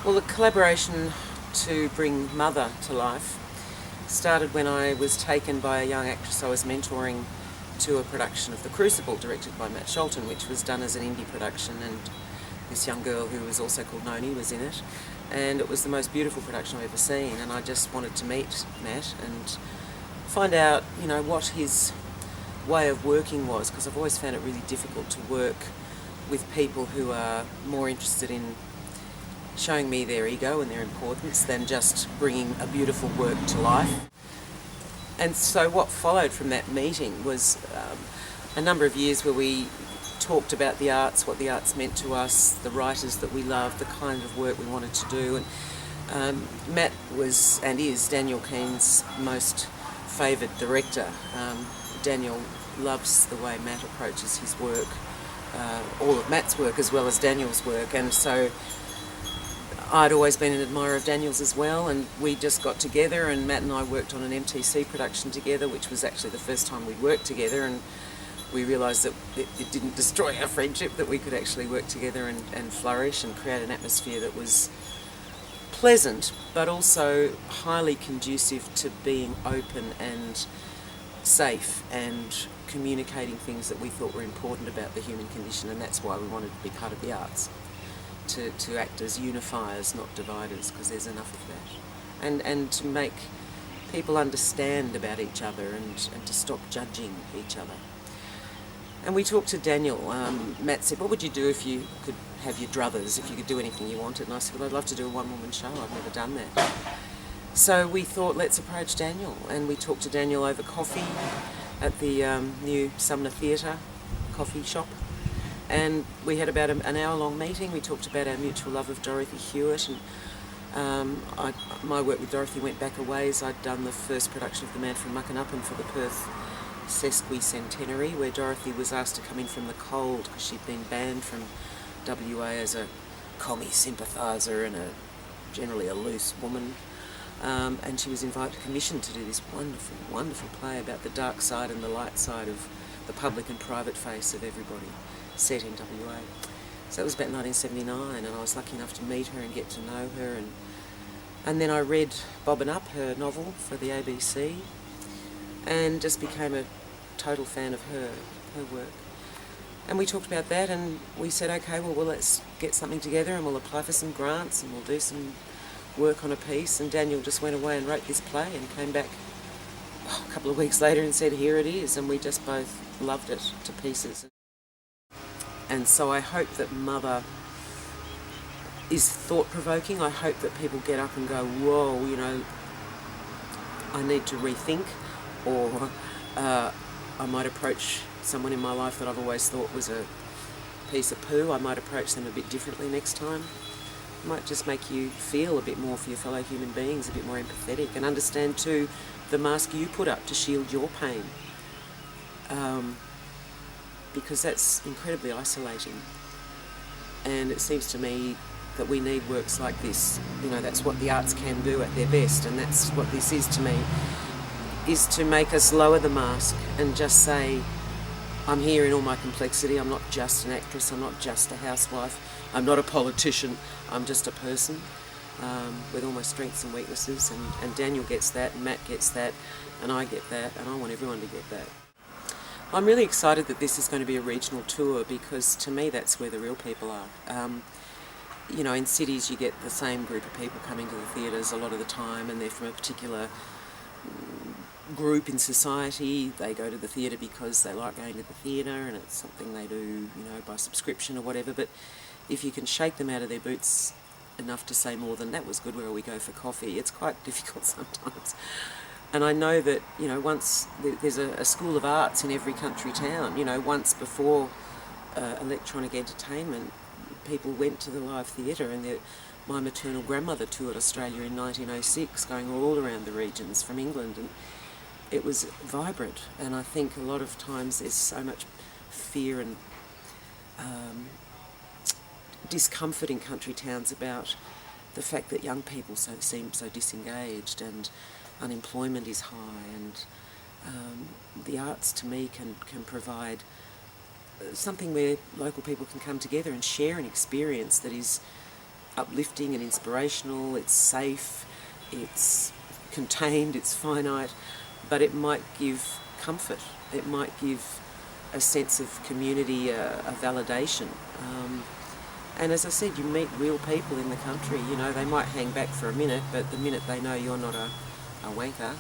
Well, the collaboration to bring Mother to life started when I was taken by a young actress I was mentoring to a production of The Crucible, directed by Matt Sholton, which was done as an indie production, and this young girl who was also called Noni was in it, and it was the most beautiful production I've ever seen, and I just wanted to meet Matt and find out, what his way of working was, because I've always found it really difficult to work with people who are more interested in showing me their ego and their importance than just bringing a beautiful work to life. And so what followed from that meeting was a number of years where we talked about the arts, what the arts meant to us, the writers that we loved, the kind of work we wanted to do. And Matt was and is Daniel Keene's most favoured director. Daniel loves the way Matt approaches his work, all of Matt's work as well as Daniel's work, and so I'd always been an admirer of Daniel's as well, and we just got together, and Matt and I worked on an MTC production together, which was actually the first time we'd worked together, and we realised that it didn't destroy our friendship, that we could actually work together and flourish and create an atmosphere that was pleasant but also highly conducive to being open and safe and communicating things that we thought were important about the human condition, and that's why we wanted to be part of the arts. To act as unifiers, not dividers, because there's enough of that. And to make people understand about each other and to stop judging each other. And we talked to Daniel. Matt said, what would you do if you could have your druthers, if you could do anything you wanted? And I said, well, I'd love to do a one-woman show. I've never done that. So we thought, let's approach Daniel. And we talked to Daniel over coffee at the new Sumner Theatre coffee shop. And we had about an hour-long meeting. We talked about our mutual love of Dorothy Hewitt, and my work with Dorothy went back a ways. I'd done the first production of The Man from Muckanuppin for the Perth Sesquicentenary, where Dorothy was asked to come in from the cold because she'd been banned from WA as a commie sympathiser and generally a loose woman. And she was invited, commissioned to do this wonderful, wonderful play about the dark side and the light side of the public and private face of everybody, set in WA. So it was about 1979, and I was lucky enough to meet her and get to know her, and then I read Bobbin' Up, her novel, for the ABC, and just became a total fan of her work. And we talked about that, and we said, okay, well let's get something together and we'll apply for some grants and we'll do some work on a piece. And Daniel just went away and wrote this play and came back a couple of weeks later and said, here it is, and we just both loved it to pieces. And so I hope that Mother is thought-provoking. I hope that people get up and go, whoa, I need to rethink, or I might approach someone in my life that I've always thought was a piece of poo. I might approach them a bit differently next time. It might just make you feel a bit more for your fellow human beings, a bit more empathetic, and understand too the mask you put up to shield your pain. Because that's incredibly isolating. And it seems to me that we need works like this. That's what the arts can do at their best, and that's what this is to me, is to make us lower the mask and just say, I'm here in all my complexity. I'm not just an actress, I'm not just a housewife, I'm not a politician, I'm just a person with all my strengths and weaknesses, and Daniel gets that, and Matt gets that, and I get that, and I want everyone to get that. I'm really excited that this is going to be a regional tour, because to me that's where the real people are. In cities you get the same group of people coming to the theatres a lot of the time, and they're from a particular group in society. They go to the theatre because they like going to the theatre and it's something they do, by subscription or whatever. But if you can shake them out of their boots enough to say more than that was good where we go for coffee, it's quite difficult sometimes. And I know that, once there's a school of arts in every country town, once before electronic entertainment, people went to the live theatre, and my maternal grandmother toured Australia in 1906, going all around the regions from England, and it was vibrant. And I think a lot of times there's so much fear and discomfort in country towns about the fact that young people seem so disengaged, and unemployment is high, and the arts to me can provide something where local people can come together and share an experience that is uplifting and inspirational, it's safe, it's contained, it's finite, but it might give comfort, it might give a sense of community, a validation. And as I said, you meet real people in the country. You know, they might hang back for a minute, but the minute they know you're not a wanker,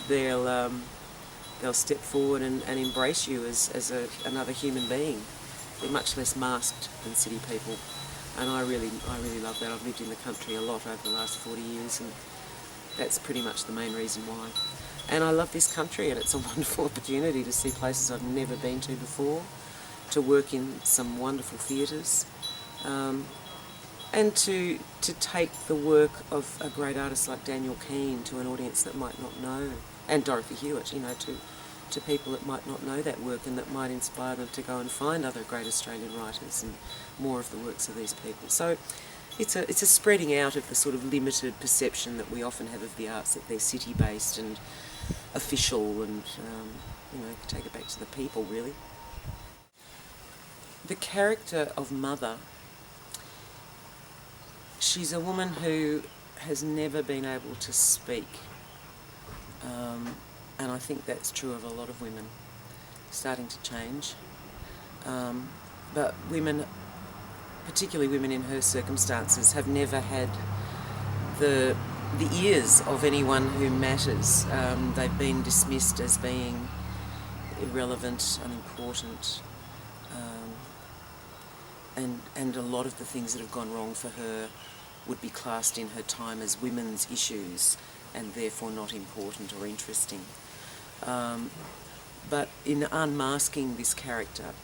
they'll step forward and embrace you as another human being. They're much less masked than city people, and I really love that. I've lived in the country a lot over the last 40 years, and that's pretty much the main reason why. And I love this country, and it's a wonderful opportunity to see places I've never been to before, to work in some wonderful theatres, and to take the work of a great artist like Daniel Keene to an audience that might not know, and Dorothy Hewitt, you know, to people that might not know that work and that might inspire them to go and find other great Australian writers and more of the works of these people. So it's a spreading out of the sort of limited perception that we often have of the arts, that they're city-based and official and, you know, take it back to the people, really. The character of Mother, she's a woman who has never been able to speak, and I think that's true of a lot of women. Starting to change, but women, particularly women in her circumstances, have never had the ears of anyone who matters. They've been dismissed as being irrelevant, unimportant, and a lot of the things that have gone wrong for her would be classed in her time as women's issues and therefore not important or interesting. But in unmasking this character,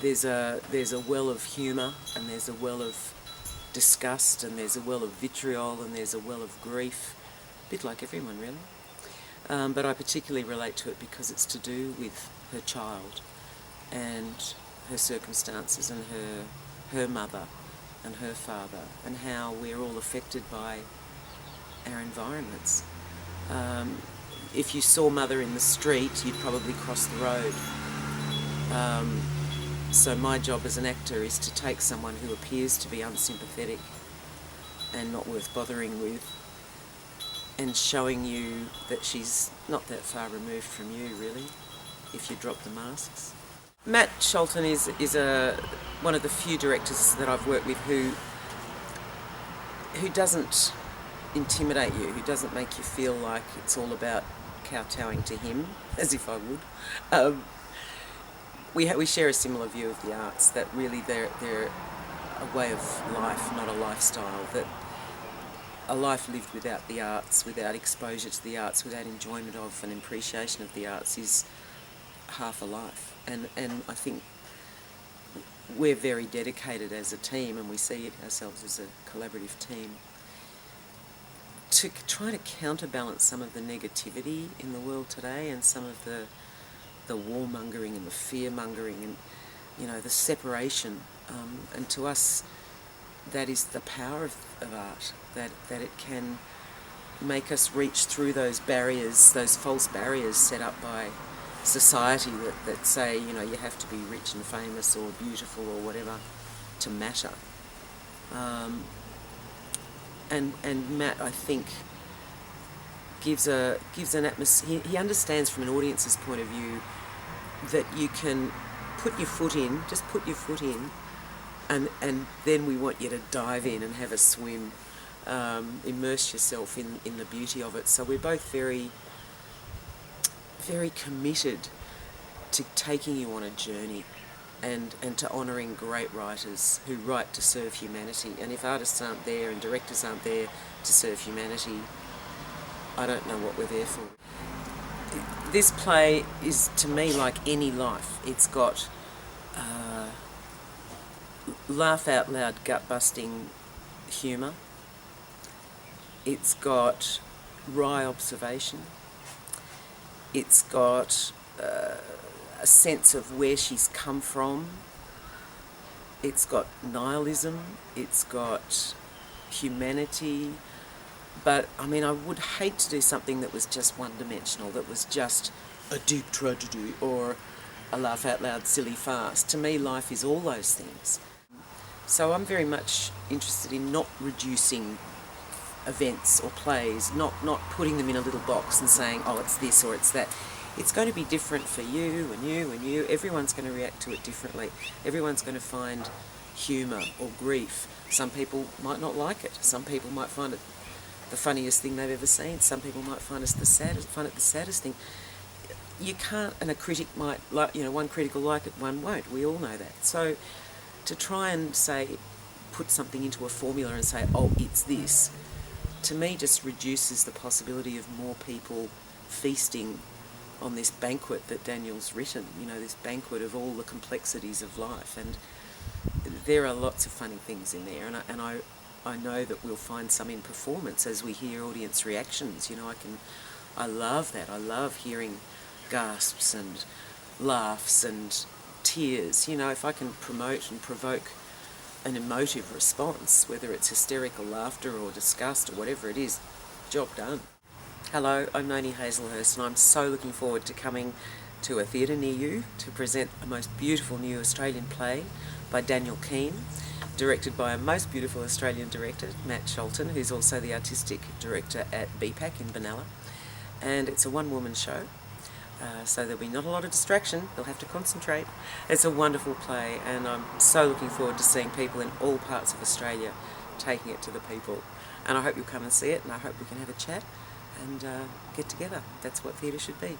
there's a well of humour, and there's a well of disgust, and there's a well of vitriol, and there's a well of grief, a bit like everyone really. But I particularly relate to it because it's to do with her child and her circumstances and her mother and her father, and how we're all affected by our environments. If you saw Mother in the street, you'd probably cross the road. So my job as an actor is to take someone who appears to be unsympathetic and not worth bothering with, and showing you that she's not that far removed from you, really, if you drop the masks. Matt Sholton is one of the few directors that I've worked with who doesn't intimidate you, who doesn't make you feel like it's all about kowtowing to him, as if I would. We share a similar view of the arts, that really they're a way of life, not a lifestyle, that a life lived without the arts, without exposure to the arts, without enjoyment of and appreciation of the arts is half a life. And I think we're very dedicated as a team, and we see it ourselves as a collaborative team, to try to counterbalance some of the negativity in the world today and some of the warmongering and the fear-mongering and, you know, the separation. And to us, that is the power of art, that it can make us reach through those barriers, those false barriers set up by society that say, you know, you have to be rich and famous or beautiful or whatever to matter. And Matt, I think, gives an atmosphere. He understands from an audience's point of view that you can put your foot in, just put your foot in, and then we want you to dive in and have a swim, immerse yourself in the beauty of it. So we're both very, very committed to taking you on a journey and to honouring great writers who write to serve humanity. And if artists aren't there and directors aren't there to serve humanity, I don't know what we're there for. This play is, to me, like any life. It's got laugh-out-loud, gut-busting humour. It's got wry observation. It's got a sense of where she's come from. It's got nihilism. It's got humanity. But, I mean, I would hate to do something that was just one-dimensional, that was just a deep tragedy or a laugh-out-loud silly farce. To me, life is all those things. So I'm very much interested in not reducing events or plays, not putting them in a little box and saying, oh, it's this or it's that. It's going to be different for you and you and you. Everyone's going to react to it differently. Everyone's going to find humour or grief. Some people might not like it. Some people might find it the funniest thing they've ever seen. Some people might find it the saddest thing. You can't, and a critic might like, one critic will like it, one won't. We all know that. So to try and say, put something into a formula and say, oh, it's this, to me just reduces the possibility of more people feasting on this banquet that Daniel's written, this banquet of all the complexities of life. And there are lots of funny things in there, and I know that we'll find some in performance as we hear audience reactions. I love that. I love hearing gasps and laughs and tears. If I can promote and provoke an emotive response, whether it's hysterical laughter or disgust or whatever it is, job done. Hello, I'm Noni Hazlehurst, and I'm so looking forward to coming to a theatre near you to present a most beautiful new Australian play by Daniel Keene, directed by a most beautiful Australian director, Matt Sholton, who's also the artistic director at BPAC in Benalla. And it's a one-woman show, so there'll be not a lot of distraction. They'll have to concentrate. It's a wonderful play, and I'm so looking forward to seeing people in all parts of Australia taking it to the people. And I hope you'll come and see it, and I hope we can have a chat and get together. That's what theatre should be.